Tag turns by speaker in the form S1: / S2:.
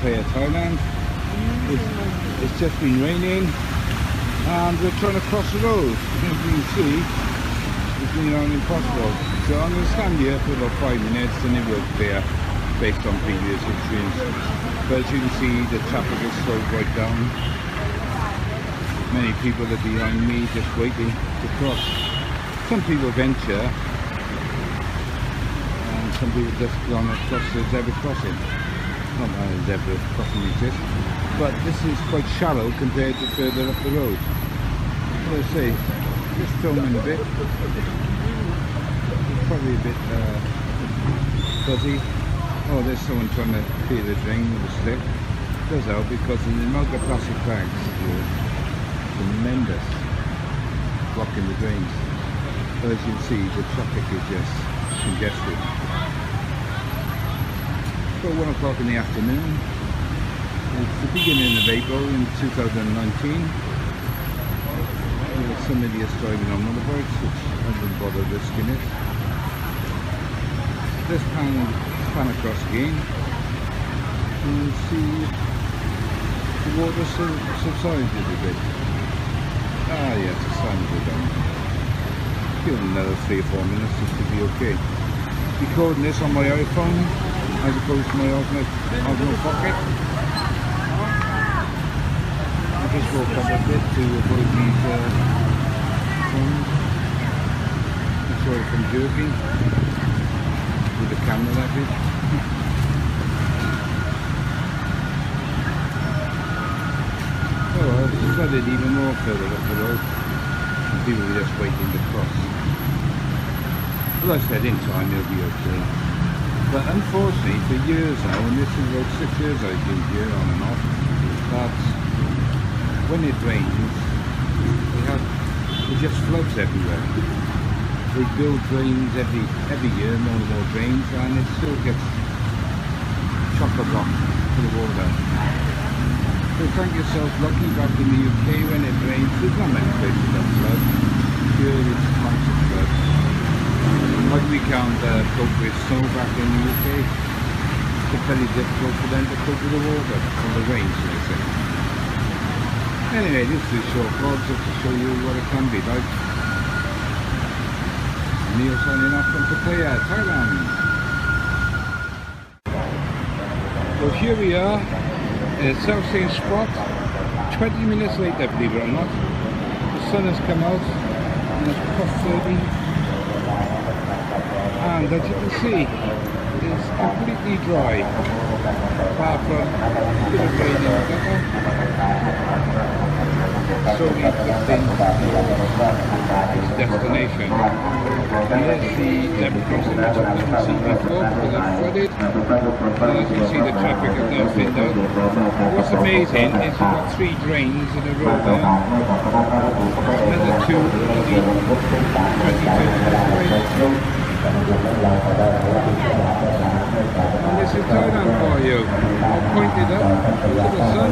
S1: Pattaya, Thailand. It's just been raining and we're trying to cross the road. As you can see, it's been impossible. So I'm going to stand here for about 5 minutes and it will clear based on previous experience. But as you can see, the traffic is slowed right down. Many people are behind me just waiting to cross. Some people venture and some people just go on across the zebra crossing. Not that a zebra crossing exists, but this is quite shallow compared to further up the road. Let's see, just filming a bit. It's probably a bit fuzzy. Oh, there's someone trying to clear the drain with a stick. It does help because the amount of plastic bags is tremendous, blocking the drains. But as you can see, the traffic is just congested. It's about 1 o'clock in the afternoon. It's the beginning of April in 2019. Some idiots driving on motorbikes, which I didn't bother risking it. Let's pan across again and see the water subsides a little bit. Ah yes, the sun will go down. Give it another 3 or 4 minutes just to be okay. Recording this on my iPhone as opposed to my Osmo Pocket. I just walk up a bit to avoid these phones. I'm sorry if I'm joking with the camera that bit. Oh well, it's flooded even more further up the road. And people are just waiting to cross. Well, I said in time it'll be okay. But unfortunately for years now, and this is about 6 years I've been here on and off, that when it rains, it just floods everywhere. They build drains every year, more and more drains, and it still gets chock-a-block full of water. So thank yourself lucky back in the UK when it rains. There's not many places that flood. Here it's constant flood. Like we can't cope with snow back in the UK. It's very difficult for them to cope with the water and the rain, so they say. Anyway, this is a short vlog just to show you what it can be like. Neil signing off from Pattaya, Thailand. So here we are, at the self same spot, 20 minutes later, believe it or not. The sun has come out and it's +30. And as you can see, it's completely dry, apart from a bit of rain in the gutter. So we drifting this destination. And there's the zebra crossing which I didn't see before because it's flooded. And as you can see, the traffic has now thinned out. What's amazing is you've got 3 drains in a row there. Another 2 in the 20 and this is Thailand for you. All pointed up to the sun.